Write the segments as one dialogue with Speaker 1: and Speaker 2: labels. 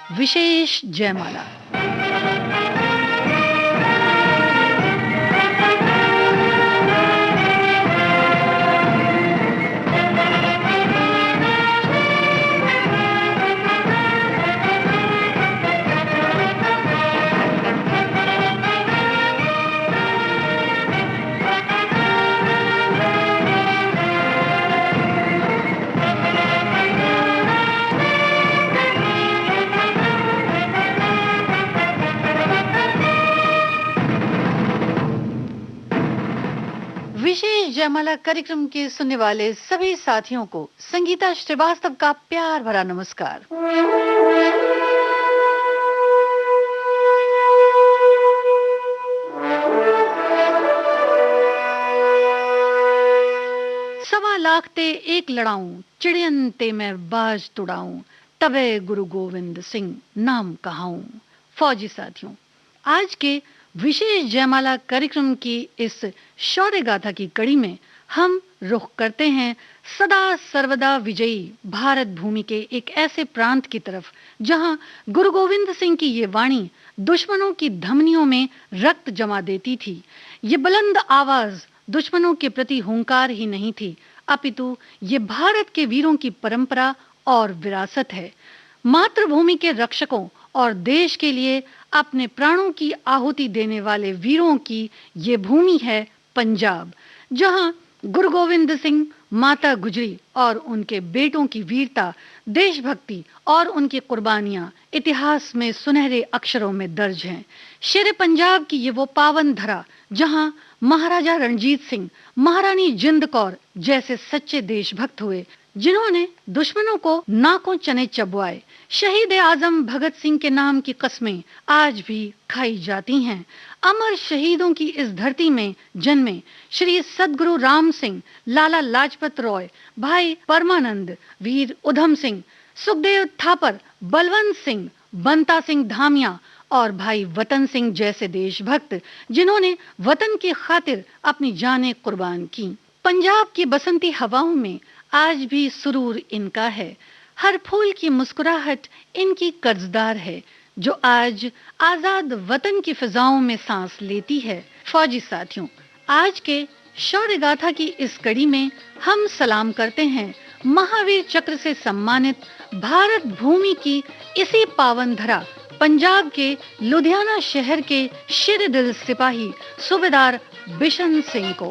Speaker 1: विशेष जयमाला। विशेष जयमाला कार्यक्रम के सुनने वाले सभी साथियों को संगीता श्रीवास्तव का प्यार भरा नमस्कार। सवा लाख ते एक लड़ाऊं, चिड़ियन ते मैं बाज तुड़ाऊं, तबे गुरु गोविंद सिंह नाम कहाऊं। फौजी साथियों, आज के विशेष जयमाला कार्यक्रम की इस शौर्य गाथा की कड़ी में हम रुख करते हैं सदा सर्वदा विजयी भारत भूमि के एक ऐसे प्रांत की तरफ जहां गुरु गोविंद सिंह की ये वाणी दुश्मनों की धमनियों में रक्त जमा देती थी। ये बुलंद आवाज दुश्मनों के प्रति हुंकार ही नहीं थी, अपितु ये भारत के वीरों की परंपरा और विरासत है। मातृभूमि के रक्षकों और देश के लिए अपने प्राणों की आहुति देने वाले वीरों की ये भूमि है पंजाब, जहां गुरु गोविंद सिंह, माता गुजरी और उनके बेटों की वीरता, देशभक्ति और उनकी कुर्बानियां इतिहास में सुनहरे अक्षरों में दर्ज हैं। शेर पंजाब की ये वो पावन धरा जहां महाराजा रणजीत सिंह, महारानी जिंद कौर जैसे सच्चे देशभक्त हुए, जिन्होंने दुश्मनों को नाकों चने चबवाए। शहीद आजम भगत सिंह के नाम की कस्में आज भी खाई जाती हैं। अमर शहीदों की इस धरती में जन्मे श्री सद्गुरु राम सिंह, लाला लाजपत राय, भाई परमानंद, वीर उधम सिंह, सुखदेव थापर, बलवंत सिंह, बंता सिंह धामिया और भाई वतन सिंह जैसे देशभक्त, जिन्होंने वतन की खातिर अपनी जानें कुर्बान की। पंजाब की बसंती हवाओं में आज भी सुरूर इनका है। हर फूल की मुस्कुराहट इनकी कर्जदार है, जो आज आजाद वतन की फिजाओं में सांस लेती है। फौजी साथियों, आज के शौर्य गाथा की इस कड़ी में हम सलाम करते हैं महावीर चक्र से सम्मानित भारत भूमि की इसी पावन धरा पंजाब के लुधियाना शहर के शेर दिल सिपाही सूबेदार बिशन सिंह को।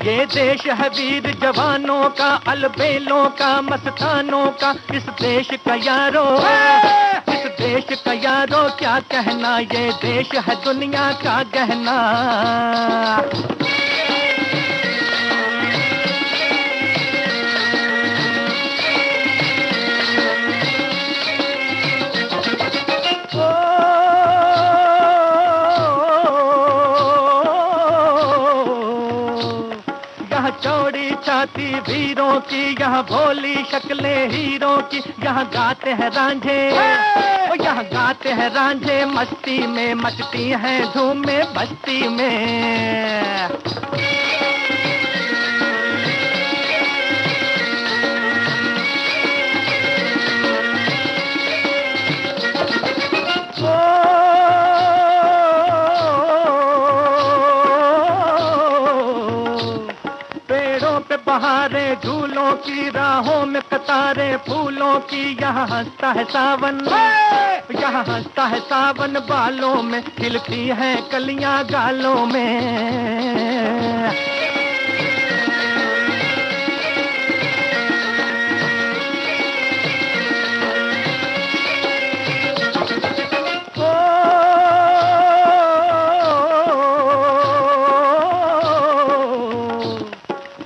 Speaker 2: ये देश है वीर जवानों का, अलबेलों का, मस्तानों का, इस देश का यारो, इस देश का यारो क्या कहना, ये देश है दुनिया का गहना। चौड़ी छाती वीरों की, यहाँ भोली शक्लें हीरों की, यहाँ गाते हैं रांझे, यहाँ गाते हैं रांझे, मस्ती में मचती हैं धूमें बस्ती में। बहारे झूलों की, राहों में कतारे फूलों की, यहाँ हंसता है सावन, यहाँ हंसता है सावन, बालों में खिलती हैं कलियां गालों में।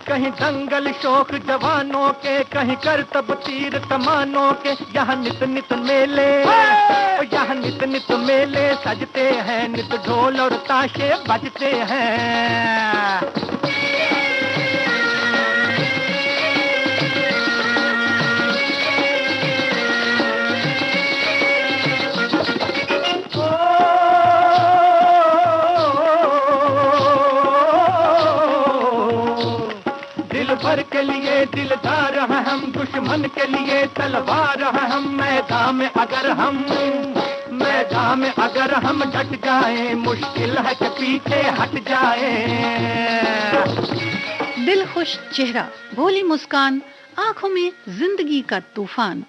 Speaker 2: कहीं दंगल शौक जवानों के, कहीं करतब तीर कमानों के, यहाँ नित नित मेले, यहाँ नित नित मेले सजते हैं, नित ढोल और ताशे बजते हैं। दिल भर के लिए दिलदार हैं हम, दुश्मन के लिए तलवार हैं हम। मैदान में अगर हम डट जाएं, मुश्किल है कि पीछे हट जाएं।
Speaker 1: दिल खुश चेहरा, भोली मुस्कान, आंखों में जिंदगी का तूफान,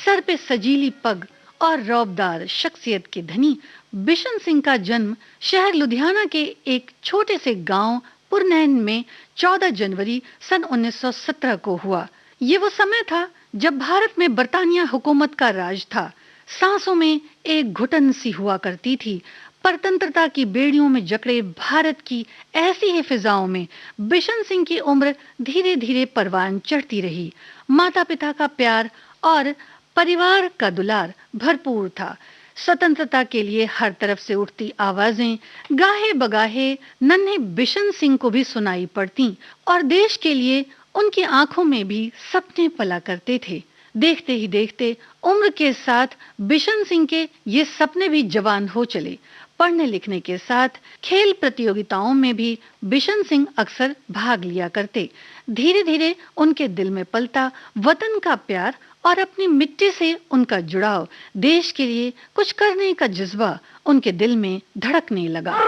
Speaker 1: सर पे सजीली पग और रौबदार शख्सियत के धनी बिशन सिंह का जन्म शहर लुधियाना के एक छोटे से गांव पुरनैन में 14 जनवरी सन 1917 को हुआ। ये वो समय था जब भारत में बरतानिया हुकूमत का राज था। सांसों में एक घुटन सी हुआ करती थी। परतंत्रता की बेड़ियों में जकड़े भारत की ऐसी ही फिजाओं में बिशन सिंह की उम्र धीरे धीरे परवान चढ़ती रही। माता पिता का प्यार और परिवार का दुलार भरपूर था। स्वतंत्रता के लिए हर तरफ से उठती आवाजें गाहे बगाहे नन्हे बिशन सिंह को भी सुनाई पड़ती और देश के लिए उनकी आंखों में भी सपने पला करते थे। देखते ही देखते उम्र के साथ बिशन सिंह के ये सपने भी जवान हो चले। पढ़ने लिखने के साथ खेल प्रतियोगिताओं में भी बिशन सिंह अक्सर भाग लिया करते। धीरे धीरे उनके दिल में पलता वतन का प्यार और अपनी मिट्टी से उनका जुड़ाव, देश के लिए कुछ करने का जज्बा उनके दिल में धड़कने लगा।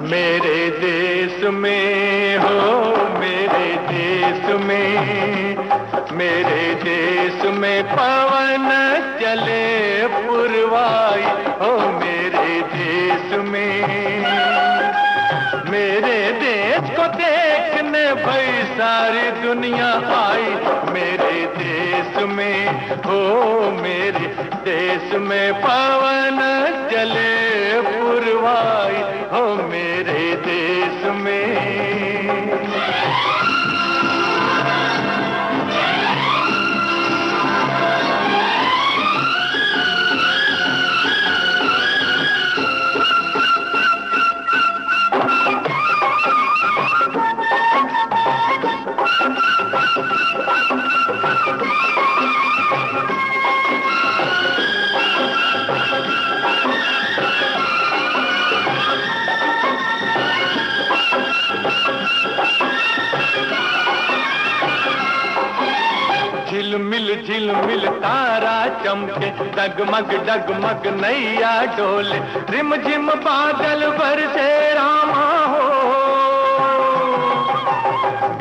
Speaker 2: मेरे देश में हो, मेरे देश में, मेरे देश में पवन चले पुरवाई हो। मेरे देश में, मेरे देश को देखने भाई सारी दुनिया आई। मेरे देश में हो, मेरे देश में पवन चले पुरवाई हो। मेरे देश में झिलमिल तारा चमके, डगमग डगमग नैया डोले, रिमझिम बादल बरसे रामा हो।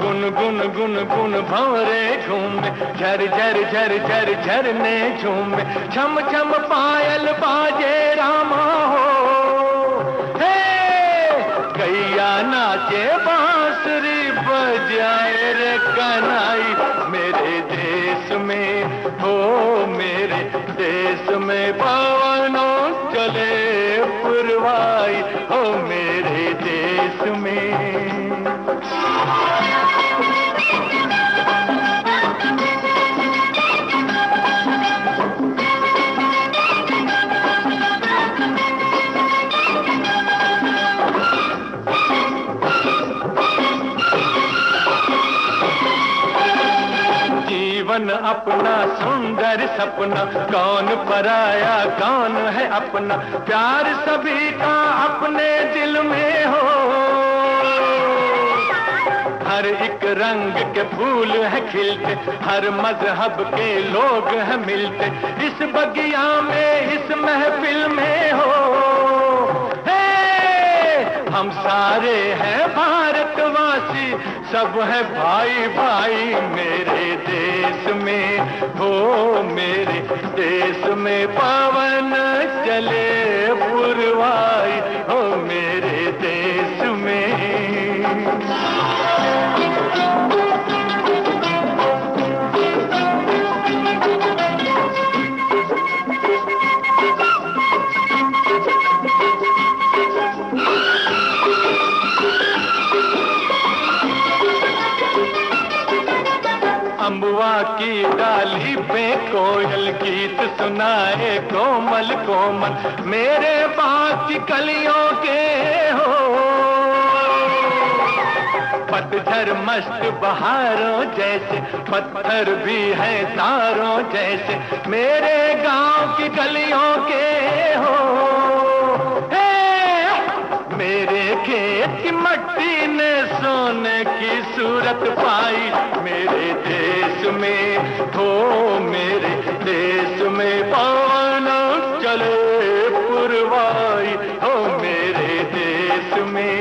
Speaker 2: गुन गुन गुन गुन भंवरे झूमे, झर झर झर झर झरने झूमे, छम छम पायल बाजे रामा हो। हे गैया नाचे बांसुरी बजाए रे कन्हई। मेरे देश में हो, मेरे देश में पवनों चले पुरवाई हो। मेरे देश में जीवन अपना सुंदर सपना, कौन पराया कौन है अपना, प्यार सभी का अपने दिल में हो। हर एक रंग के फूल है खिलते, हर मजहब के लोग हैं मिलते, इस बगिया में इस महफिल में हो। हम सारे हैं भारतवासी, सब है भाई भाई मेरे देश में हो। मेरे देश में पवन चले पुरवाई हो। मेरे देश में अम्बुआ की डाली पे कोयल गीत सुनाए कोमल कोमल मेरे बाग की कलियों के हो। पतझड़ मस्त बहारों जैसे पत्थर भी है तारों जैसे मेरे गांव की गलियों के हो। मेरे खेत की मट्टी ने सोने की सूरत पाई मेरे देश में हो। मेरे देश में पवन चले पुरवाई हो। मेरे देश में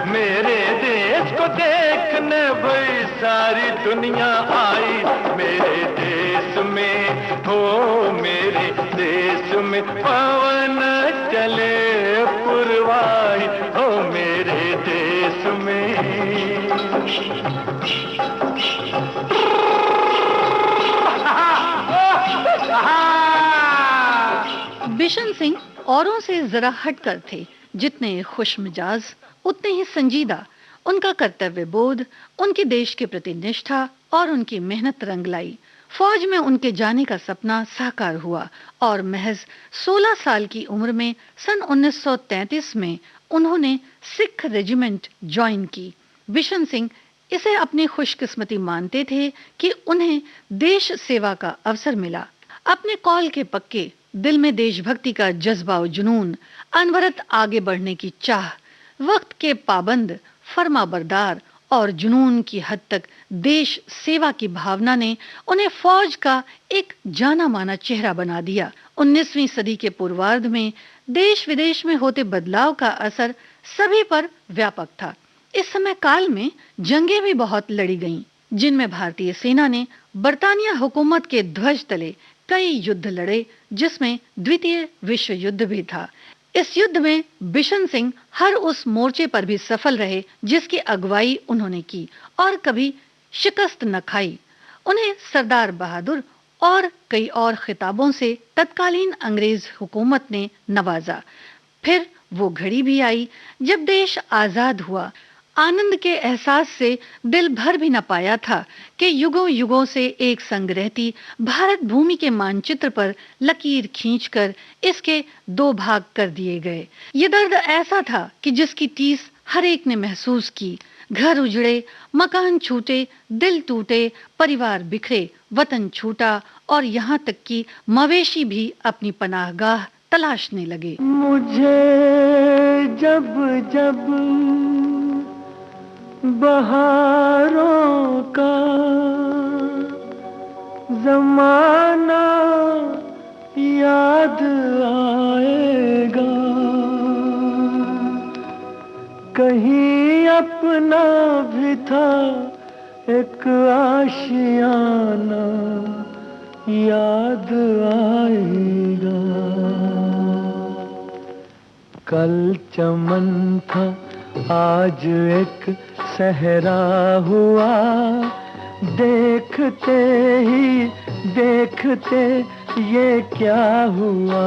Speaker 2: मेरे देश को देखने भाई सारी दुनिया आई मेरे देश में हो। मेरे देश में पवन चले पुरवाई हो मेरे देश में।
Speaker 1: बिशन सिंह औरों से जरा हटकर थे। जितने खुशमिजाज उतने ही संजीदा। उनका कर्तव्य बोध, उनके देश के प्रति निष्ठा और उनकी मेहनत रंग लाई। फौज में उनके जाने का सपना साकार हुआ और महज 16 साल की उम्र में सन 1933 में उन्होंने सिख रेजिमेंट ज्वाइन की। बिशन सिंह इसे अपनी खुशकिस्मती मानते थे कि उन्हें देश सेवा का अवसर मिला। अपने कॉल के पक्के, दिल में देशभक्ति का जज्बा और जुनून, अनवरत आगे बढ़ने की चाह, वक्त के पाबंद, फर्माबरदार और जुनून की हद तक देश सेवा की भावना ने उन्हें फौज का एक जाना माना चेहरा बना दिया। 19वीं सदी के पूर्वार्ध में देश विदेश में होते बदलाव का असर सभी पर व्यापक था। इस समय काल में जंगें भी बहुत लड़ी गईं, जिनमें भारतीय सेना ने बरतानिया हुकूमत के ध्वज तले कई युद्ध लड़े, जिसमें द्वितीय विश्व युद्ध भी था। इस युद्ध में बिशन सिंह हर उस मोर्चे पर भी सफल रहे जिसकी अगुवाई उन्होंने की और कभी शिकस्त न खाई। उन्हें सरदार बहादुर और कई और खिताबों से तत्कालीन अंग्रेज हुकूमत ने नवाजा। फिर वो घड़ी भी आई जब देश आजाद हुआ। आनंद के एहसास से दिल भर भी न पाया था कि युगों युगों से एक संग रहती भारत भूमि के मानचित्र पर लकीर खींचकर इसके 2 भाग कर दिए गए। ये दर्द ऐसा था कि जिसकी टीस हर एक ने महसूस की। घर उजड़े, मकान छूटे, दिल टूटे, परिवार बिखरे, वतन छूटा और यहाँ तक कि मवेशी भी अपनी पनाहगाह तलाशने लगे।
Speaker 2: मुझे जब जब बहारों का जमाना याद आएगा, कहीं अपना भी था एक आशियाना याद आएगा। कल चमन था आज एक सहरा हुआ, देखते ही देखते ये क्या हुआ।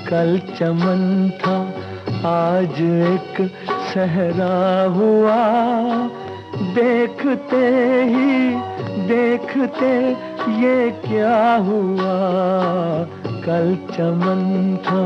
Speaker 2: कल चमन था आज एक सहरा हुआ, देखते ही देखते ये क्या हुआ। कल चमन था।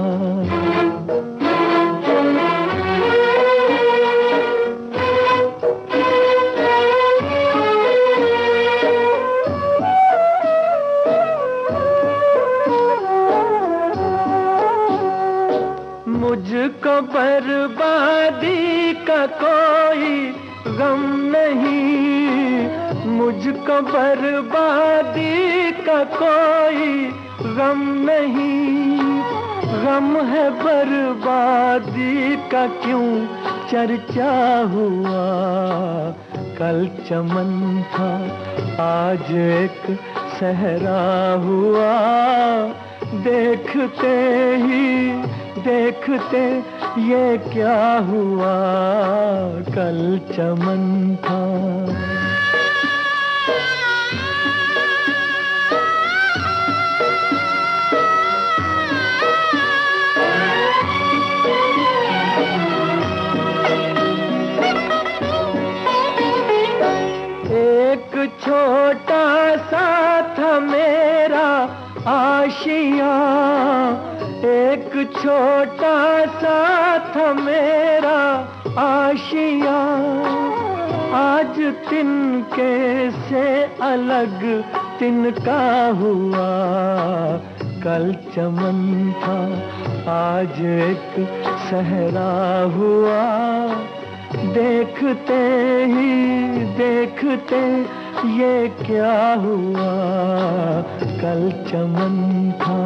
Speaker 2: मुझको बर्बादी का कोई गम नहीं, मुझको बर्बादी का कोई गम नहीं। गम है बर्बादी का क्यों चर्चा हुआ। कल चमन था आज एक सहरा हुआ, देखते ही देखते ये क्या हुआ। कल चमन था। छोटा सा था मेरा आशिया, आज तिनके से अलग तिनका हुआ। कल चमन था आज एक सहरा हुआ, देखते ही देखते ये क्या हुआ। कल चमन था।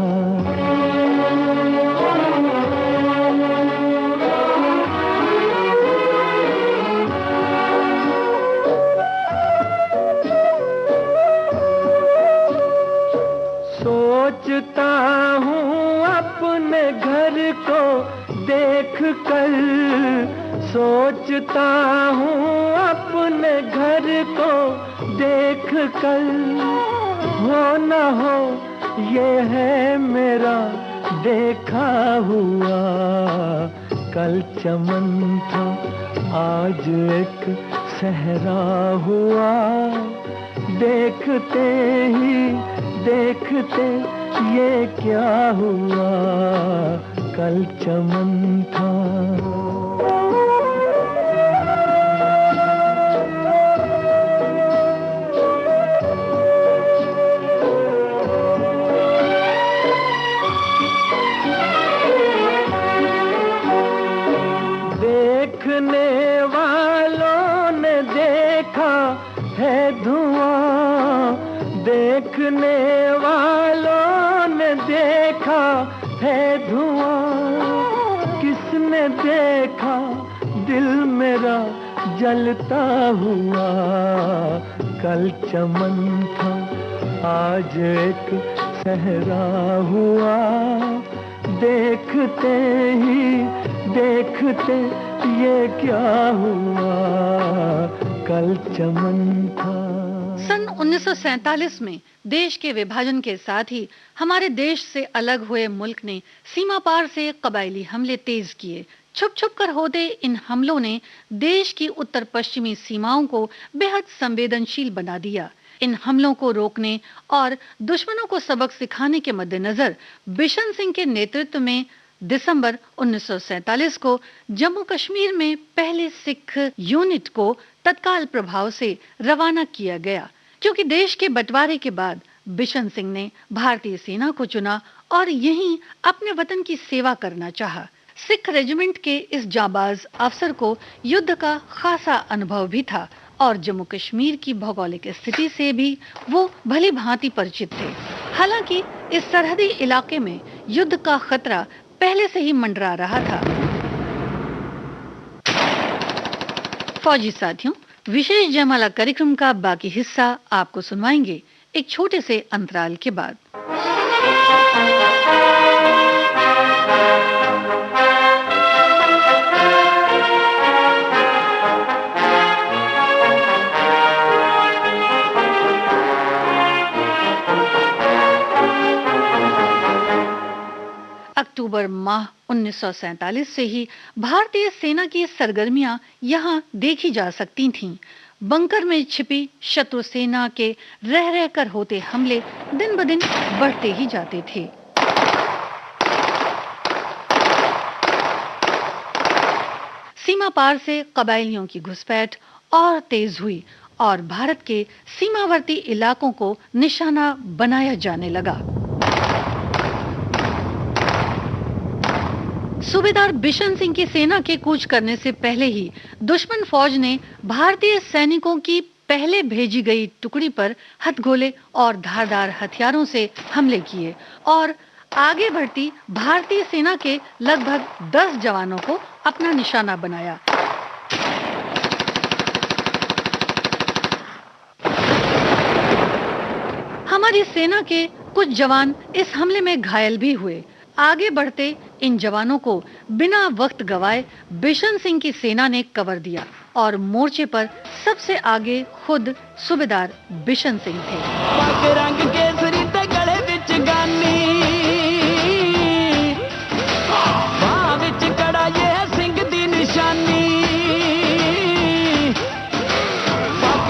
Speaker 2: सोचता हूँ अपने घर को देख कर, सोचता हूँ अपने घर को देख कर, हो न हो ये है मेरा देखा हुआ। कल चमन था आज एक सहरा हुआ, देखते ही देखते ये क्या हुआ। कल चमन था। देखने वालों ने देखा है धुआं, देखने वालों ने देखा है धुआं। किसने देखा दिल मेरा जलता हुआ। कल चमन था आज एक सहरा हुआ, देखते ही देखते ये क्या हुआ। कल चमन था।
Speaker 1: सन 1947 में देश के विभाजन के साथ ही हमारे देश से अलग हुए मुल्क ने सीमा पार से कबायली हमले तेज किए। छुप छुप कर होते इन हमलों ने देश की उत्तर पश्चिमी सीमाओं को बेहद संवेदनशील बना दिया। इन हमलों को रोकने और दुश्मनों को सबक सिखाने के मद्देनजर बिशन सिंह के नेतृत्व में दिसंबर 1947 को जम्मू कश्मीर में पहले सिख यूनिट को तत्काल प्रभाव से रवाना किया गया। क्योंकि देश के बंटवारे के बाद बिशन सिंह ने भारतीय सेना को चुना और यहीं अपने वतन की सेवा करना चाहा। सिख रेजिमेंट के इस जाबाज अफसर को युद्ध का खासा अनुभव भी था और जम्मू कश्मीर की भौगोलिक स्थिति से भी वो भली भांति परिचित थे। हालांकि इस सरहदी इलाके में युद्ध का खतरा पहले से ही मंडरा रहा था। फौजी साथियों, विशेष जयमाला कार्यक्रम का बाकी हिस्सा आपको सुनवाएंगे एक छोटे से अंतराल के बाद। अक्टूबर माह 1947 से ही भारतीय सेना की सरगर्मियां यहां देखी जा सकती थीं। बंकर में छिपी शत्रु सेना के रह रहकर होते हमले दिन ब दिन बढ़ते ही जाते थे। सीमा पार से कबायलियों की घुसपैठ और तेज हुई और भारत के सीमावर्ती इलाकों को निशाना बनाया जाने लगा। सूबेदार बिशन सिंह की सेना के कूच करने से पहले ही दुश्मन फौज ने भारतीय सैनिकों की पहले भेजी गई टुकड़ी पर हथगोले और धारदार हथियारों से हमले किए और आगे बढ़ती भारतीय सेना के लगभग 10 जवानों को अपना निशाना बनाया। हमारी सेना के कुछ जवान इस हमले में घायल भी हुए। आगे बढ़ते इन जवानों को बिना वक्त गवाए बिशन सिंह की सेना ने कवर दिया और मोर्चे पर सबसे आगे खुद सूबेदार बिशन सिंह थे।
Speaker 3: रंग केसरी ते गले विच गानी, बाह विच कड़ा ये सिंह दी निशानी।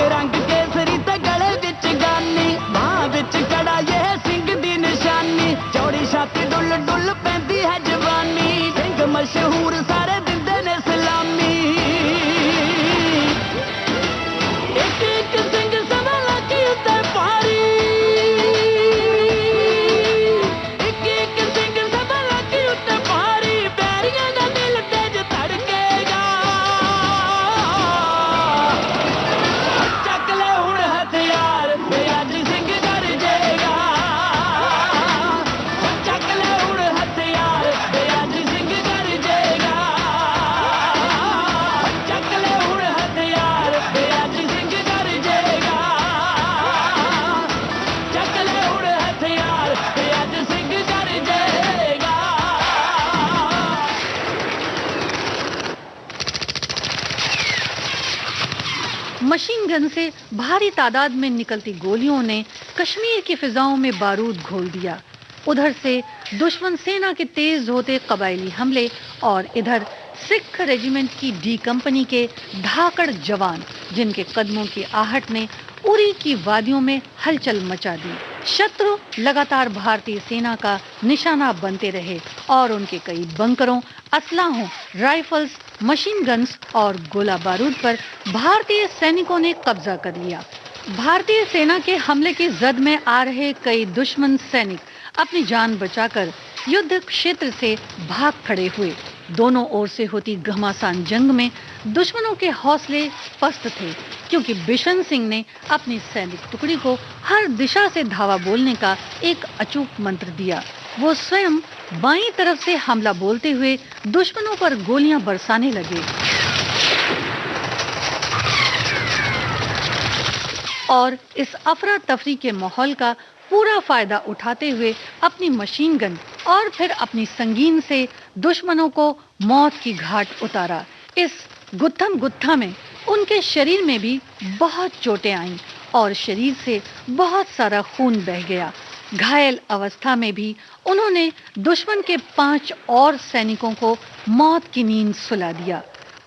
Speaker 3: रंग केसरी ते गले विच गानी, बाह विच कड़ा ये सिंह दी निशानी। चौड़ी छाती डुल डुल पैंदी है जवानी।
Speaker 1: मशीन गन से भारी तादाद में निकलती गोलियों ने कश्मीर की फिजाओं में बारूद घोल दिया। उधर से दुश्मन सेना के तेज होते कबायली हमले और इधर सिख रेजिमेंट की डी कंपनी के धाकड़ जवान, जिनके कदमों की आहट ने उरी की वादियों में हलचल मचा दी। शत्रु लगातार भारतीय सेना का निशाना बनते रहे और उनके कई बंकरों, असलाहों, राइफल्स, मशीन गन्स और गोला बारूद पर भारतीय सैनिकों ने कब्जा कर लिया। भारतीय सेना के हमले की जद में आ रहे कई दुश्मन सैनिक अपनी जान बचाकर युद्ध क्षेत्र से भाग खड़े हुए। दोनों ओर से होती घमासान जंग में दुश्मनों के हौसले पस्त थे, क्योंकि बिशन सिंह ने अपनी सैनिक टुकड़ी को हर दिशा से धावा बोलने का एक अचूक मंत्र दिया। वो स्वयं बाईं तरफ से हमला बोलते हुए दुश्मनों पर गोलियां बरसाने लगे और इस अफरा तफरी के माहौल का पूरा फायदा उठाते हुए अपनी मशीन गन और फिर अपनी संगीन से दुश्मनों को मौत की घाट उतारा। इस गुत्थम गुत्था में उनके शरीर में भी बहुत चोटें आईं और शरीर से बहुत सारा खून बह गया। घायल अवस्था में भी उन्होंने दुश्मन के 5 और सैनिकों को मौत की नींद सुला दिया।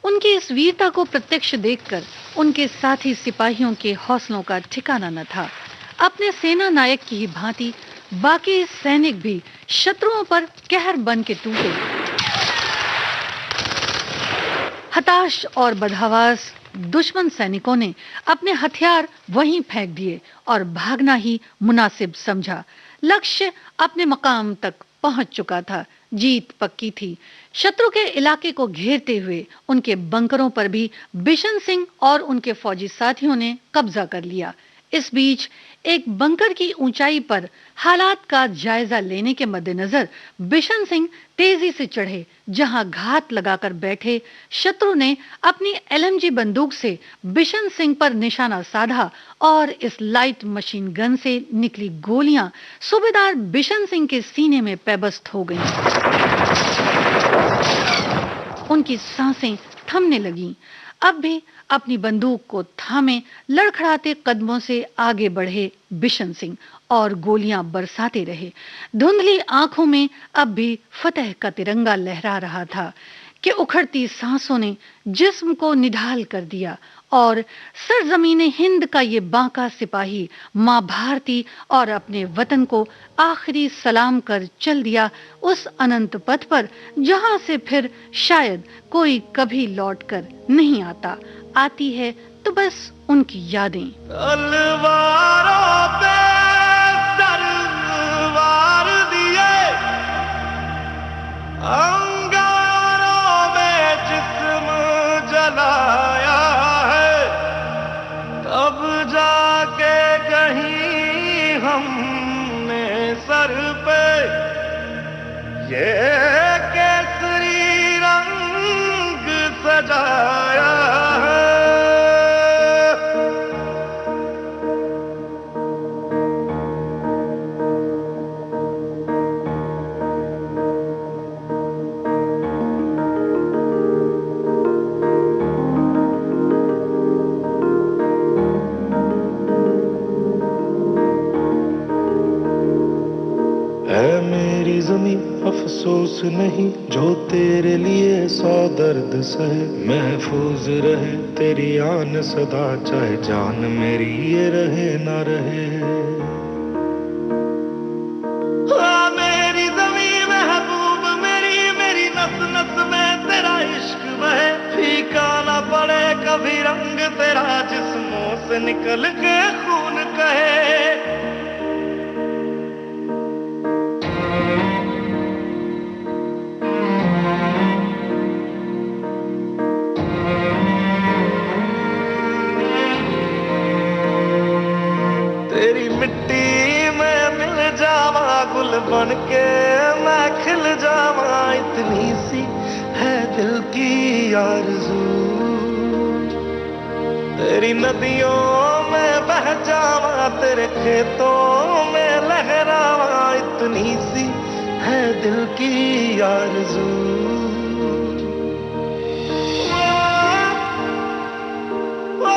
Speaker 1: उनकी इस वीरता को प्रत्यक्ष देखकर उनके साथी सिपाहियों के हौसलों का ठिकाना न था। अपने सेना नायक की ही भांति बाकी सैनिक भी शत्रुओं पर कहर बन के टूटे। हताश और बदहवास दुश्मन सैनिकों ने अपने हथियार वहीं फेंक दिए और भागना ही मुनासिब समझा। लक्ष्य अपने मकाम तक पहुंच चुका था, जीत पक्की थी। शत्रु के इलाके को घेरते हुए उनके बंकरों पर भी बिशन सिंह और उनके फौजी साथियों ने कब्जा कर लिया। इस बीच एक बंकर की ऊंचाई पर हालात का जायजा लेने के मद्देनजर बिशन सिंह तेजी से चढ़े, जहां घात लगाकर बैठे शत्रु ने अपनी एलएमजी बंदूक से बिशन सिंह पर निशाना साधा और इस लाइट मशीन गन से निकली गोलियां सूबेदार बिशन सिंह के सीने में पैबस्त हो गईं। उनकी सांसें थमने लगीं। अब भी अपनी बंदूक को थामे लड़खड़ाते कदमों से आगे बढ़े बिशन सिंह और गोलियां बरसाते रहे। धुंधली आंखों में अब भी फतेह का तिरंगा लहरा रहा था कि उखड़ती सांसों ने जिस्म को निढाल कर दिया और सरजमीन हिंद का ये बांका सिपाही मां भारती और अपने वतन को आखिरी सलाम कर चल दिया उस अनंत पथ पर, जहां से फिर शायद कोई कभी लौटकर नहीं आता। आती है तो बस उनकी यादें। तलवारों पे तलवार दिए, अंगारों में जिस्म जलाया है, तब जाके कहीं हमने सर पे ये केसरी रंग सजाया है। अफसोस नहीं जो तेरे लिए 100 दर्द सहे, महफूज रहे तेरी आन सदा, चाहे जान मेरी ये रहे ना रहे। हाँ मेरी ज़मीं महबूब मेरी, मेरी नस नस में तेरा इश्क बहे, फीका ना पड़े कभी रंग तेरा, जिस्मों से निकल के खून कहे। बन के मैं खिल जावा, इतनी सी है दिल की आरज़ू, तेरी नदियों में बह जावा, तेरे खेतों में लहरावा, इतनी सी है दिल की आरज़ू। ओ, ओ,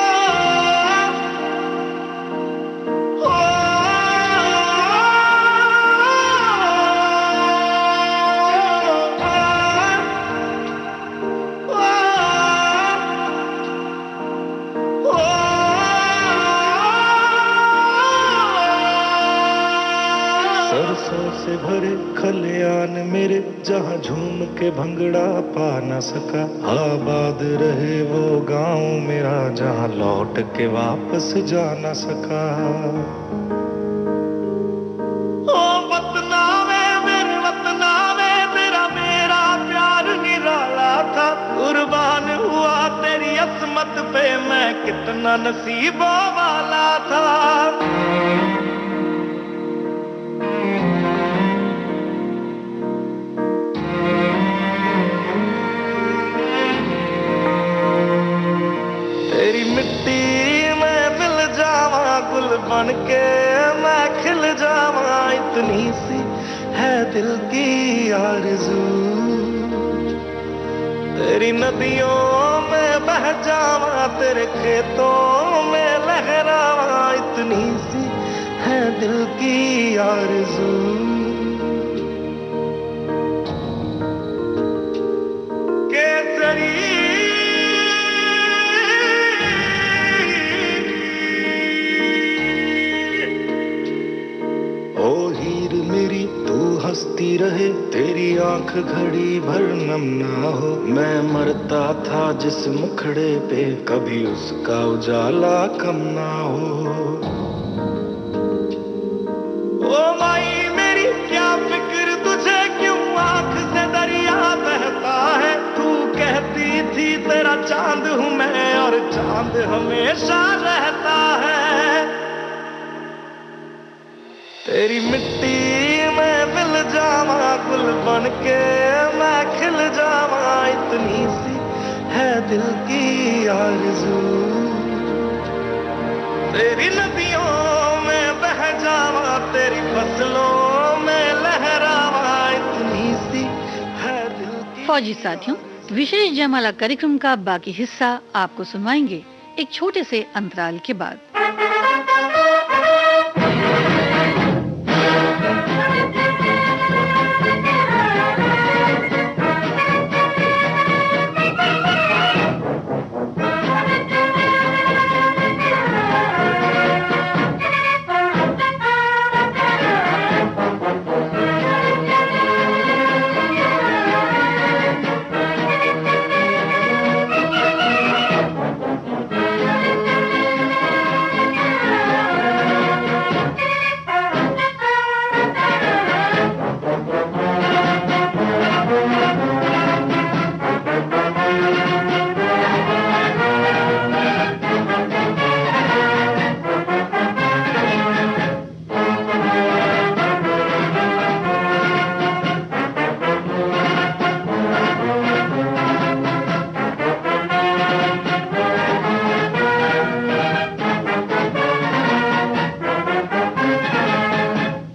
Speaker 4: जहाँ झूम के भंगड़ा पा न सका। आबाद रहे वो गांव मेरा जहाँ लौट के वापस जा न सका। ओ वतना वे मेरे वतना वे, तेरा मेरा प्यार निराला था। कुर्बान हुआ तेरी असमत पे मैं कितना नसीबों वाला था। तेरी मिट्टी में मिल जावा, गुल बन के मैं खिल जावा। इतनी सी है दिल की आरज़ू, तेरी नदियों में बह जावा, तेरे खेतों में लहरावा। इतनी सी है दिल की आरज़ू। केसरी हंसती रहे, तेरी आंख घड़ी भर नम ना हो। मैं मरता था जिस मुखड़े पे, कभी उसका उजाला कम ना हो। ओ माई मेरी क्या फिक्र तुझे, क्यों आंख से दरिया बहता है। तू कहती थी तेरा चांद हूँ मैं, और चांद हमेशा रहता है। तेरी मिट्टी में मिल जावा, गुल बन के मैं खिल जावा। इतनी सी है दिल की आरज़ू, तेरी नदियों में बह जावा, तेरी फसलों में लहरावा। इतनी सी है दिल की।
Speaker 1: फौजी साथियों, विशेष जयमाला कार्यक्रम का बाकी हिस्सा आपको सुनवाएंगे एक छोटे से अंतराल के बाद।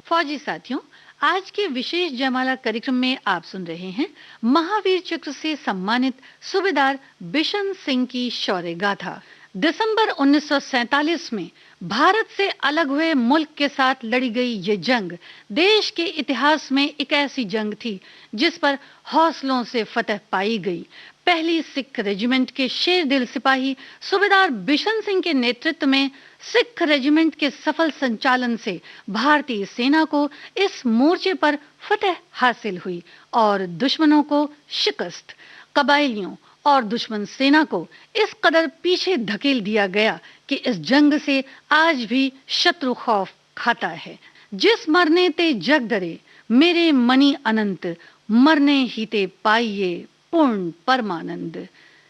Speaker 1: फौजी साथियों, आज के विशेष जयमाला कार्यक्रम में आप सुन रहे हैं महावीर चक्र से सम्मानित सूबेदार बिशन सिंह की शौर्य गाथा। दिसंबर 1947 में भारत से अलग हुए मुल्क के साथ लड़ी गई ये जंग देश के इतिहास में एक ऐसी जंग थी जिस पर हौसलों से फतह पाई गई। पहली सिख रेजिमेंट के शेर दिल सिपाही सूबेदार बिशन सिंह के नेतृत्व में सिख रेजिमेंट के सफल संचालन से भारतीय सेना को इस मोर्चे पर फतह हासिल हुई और दुश्मनों को शिकस्त। कबायलियों और दुश्मन सेना को इस कदर पीछे धकेल दिया गया कि इस जंग से आज भी शत्रु खौफ खाता है। जिस मरने ते जग डरे मेरे मनी अनंत, मरने ही ते पाइये पूर्ण परमानंद।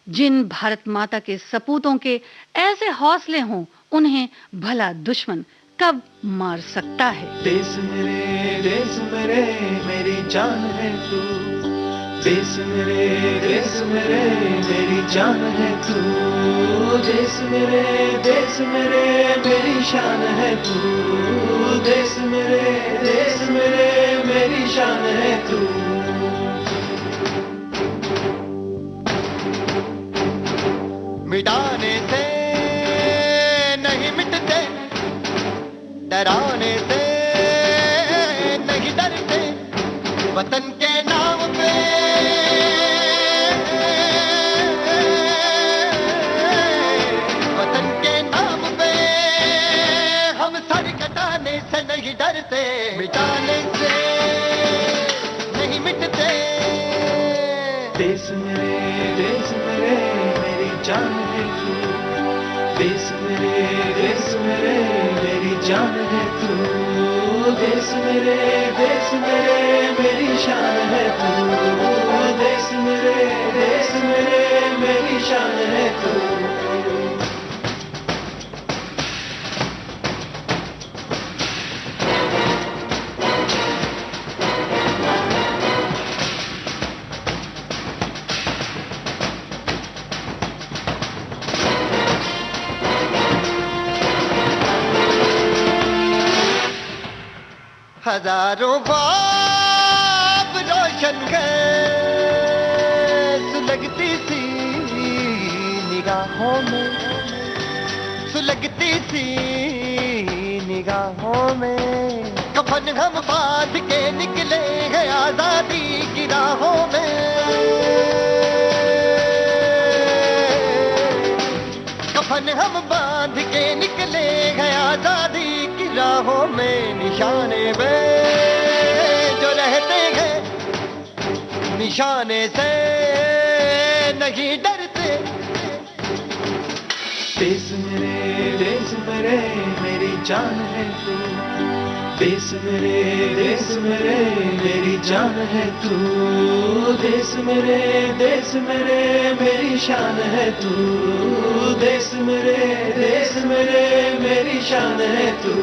Speaker 1: जिन भारत माता के सपूतों के ऐसे हौसले हों, उन्हें भला दुश्मन कब मार सकता है।
Speaker 4: देश मेरे मेरी जान है तू। देश मेरे मेरी जान है तू। देश मेरे मेरी शान है तू। देश मेरे मेरी शान है तू।
Speaker 5: मिटाने से नहीं मिटते, डराने से नहीं डरते, वतन के नाम पे वतन के नाम पे हम सर कटाने से नहीं डरते। मिटाने से नहीं मिटते,
Speaker 4: देश मेरे मेरी जान है तू, देश मेरे मेरी जान है तू, देश मेरे मेरी शान है तू, देश मेरे मेरी शान है तू।
Speaker 5: हजारों बाप रोशन गए सुलगती सी निगाहों में, सुलगती सी निगाहों में। कफन हम बांध के निकले हैं आजादी की राहों में, कफन हम बांध के निकले हैं आजादी की राहों में। निशाने पे जो रहते हैं निशाने से नहीं डरते।
Speaker 4: देश मेरे मेरी जान है तू, देश मेरे मेरी जान है तू, देश मेरे मेरी शान है तू, देश मेरे मेरी शान है तू।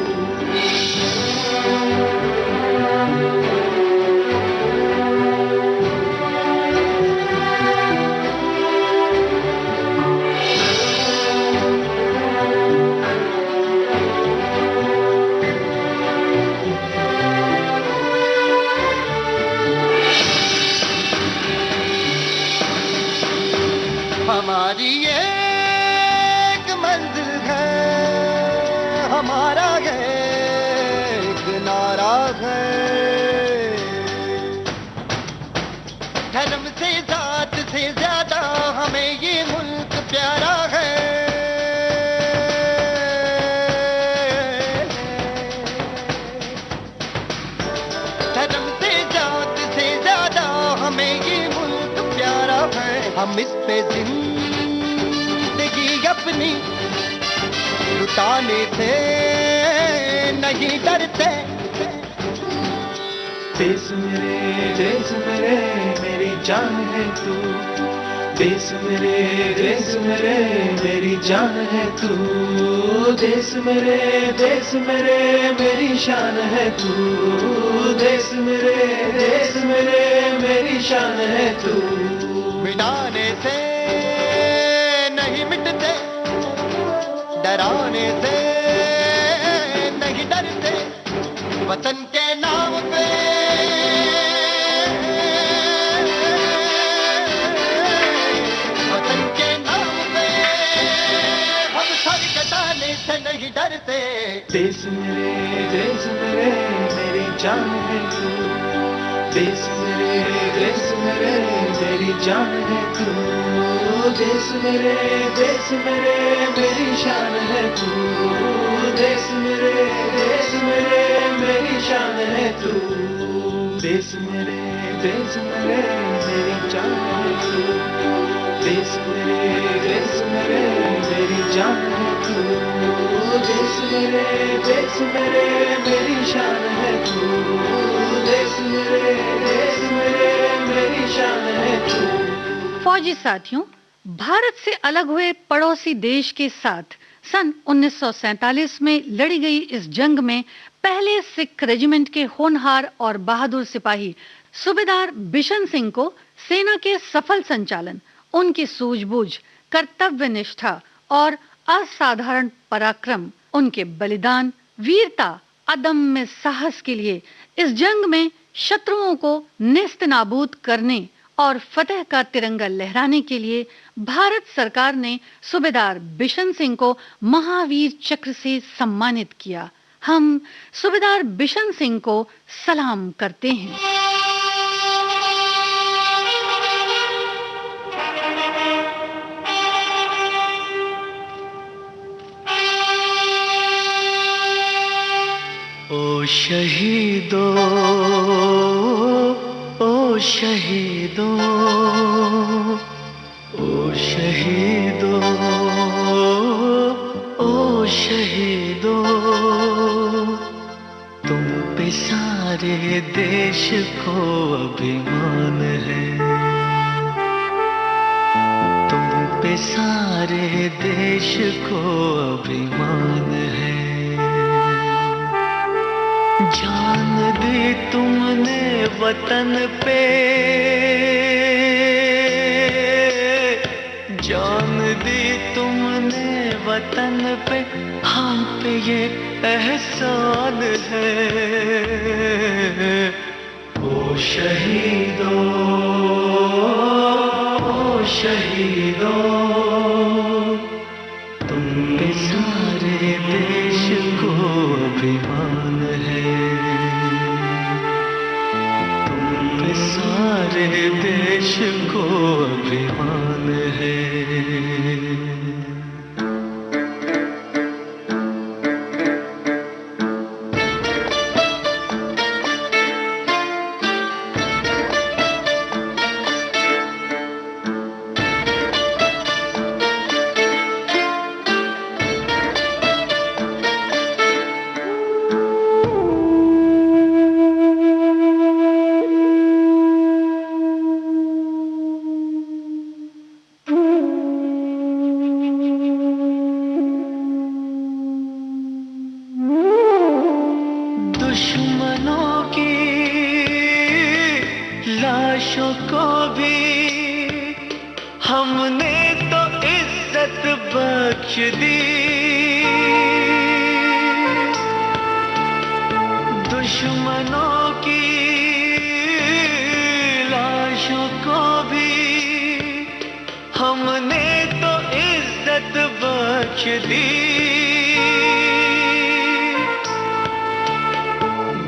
Speaker 5: हमारी एक मंजिल है, हमारा एक नारा है। धर्म से जात से ज्यादा हमें ये मुल्क प्यारा है। धर्म से जात से ज्यादा हमें ये मुल्क प्यारा है। हम इस पे जिंदगी अपनी लुटाने से नहीं डरते।
Speaker 4: देश मेरे मेरी जान है तू, देश मेरे मेरी जान है तू, देश मेरे मेरी शान है तू, देश मेरे मेरी शान है तू।
Speaker 5: मिटाने से नहीं मिटते, डराने से नहीं डरते। वतन के नाम पे वतन के नाम पे हम सर कटाने से नहीं डरते।
Speaker 4: देश मेरे मेरी जान है तू, देश मेरे मेरी जान है तू, देश मेरे मेरी शान है तू, देश मेरे मेरी शान है तू, देश मेरे मेरी जान है तू, देश मेरे मेरी जान है तू, देश मेरे मेरी शान है तू, देश मेरे मेरी शान है तू।
Speaker 1: फौजी साथियों, भारत से अलग हुए पड़ोसी देश के साथ सन 1947 में लड़ी गई इस जंग में पहले सिख रेजिमेंट के होनहार और बहादुर सिपाही सूबेदार बिशन सिंह को सेना के सफल संचालन, उनकी सूझबूझ, कर्तव्य निष्ठा और असाधारण पराक्रम, उनके बलिदान, वीरता, अदम्य साहस के लिए इस जंग में शत्रुओं को नेस्त नाबूद करने और फतेह का तिरंगा लहराने के लिए भारत सरकार ने सूबेदार बिशन सिंह को महावीर चक्र से सम्मानित किया। हम सूबेदार बिशन सिंह को सलाम करते हैं।
Speaker 4: ओ शहीदो, ओ
Speaker 6: शहीदों, ओ शहीदों, ओ शहीदों, तुम पे सारे देश को अभिमान है, तुम पे सारे देश को अभिमान है। जान दी तुमने वतन पे, जान दी तुमने वतन पे, हम पे ये एहसान है। ओ शहीदों, ओ शहीदों, तुम पे सारे देश को अभिमान है, तुम पे सारे देश को अभिमान है। दुश्मनों की लाशों को भी हमने तो इज्जत बख्श दी, दुश्मनों की लाशों को भी हमने तो इज्जत बख्श दी।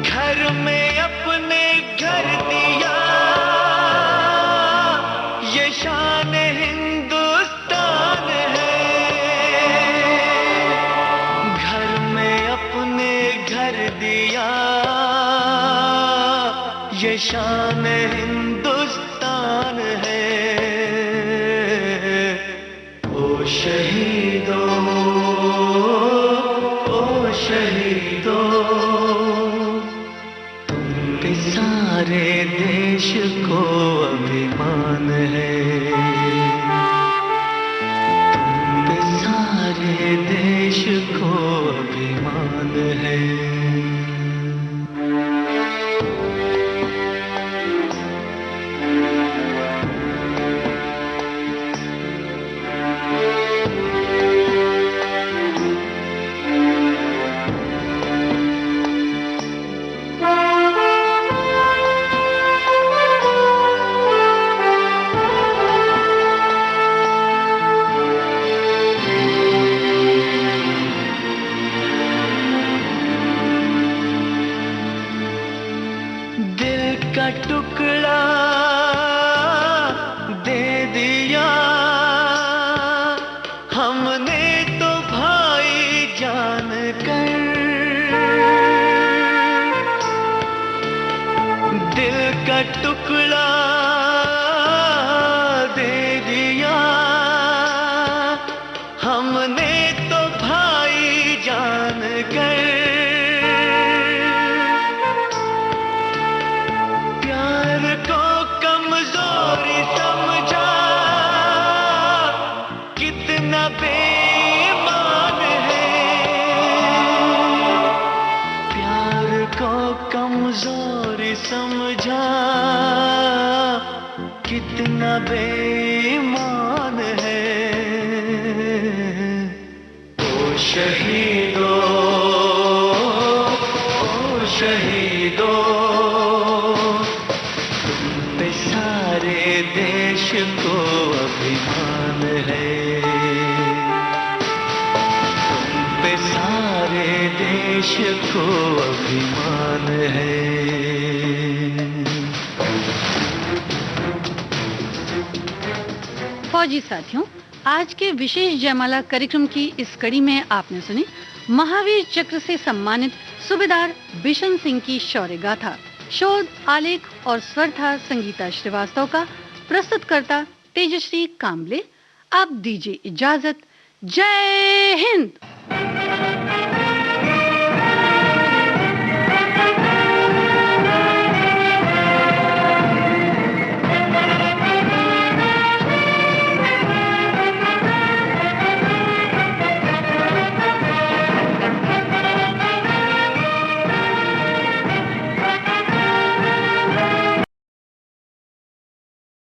Speaker 6: घर में अपने घर दिया, ये शान हिंदुस्तान है। घर में अपने घर दिया, ये शान हिंदुस्तान है। ओ शहीदों, ओ शहीदों, सारे देश को अभिमान है, तुम पे सारे देश को अभिमान है। का टुकड़ा दे दिया हमने तो भाई जान कर, दिल का टुकड़ा दे दिया हमने तो भाई जान कर। बेईमान है प्यार को कमजोरी समझा, कितना बेईमान है। ओ शहीदों, ओ शहीदों, तुम पे सारे देश को अभिमान है, सारे देश को अभिमान है।
Speaker 1: फौजी साथियों, आज के विशेष जयमाला कार्यक्रम की इस कड़ी में आपने सुनी महावीर चक्र से सम्मानित सूबेदार बिशन सिंह की शौर्य गाथा शोध, आलेख और स्वर था संगीता श्रीवास्तव का। प्रस्तुतकर्ता तेजश्री कामले। अब दीजिए इजाजत। जय हिंद।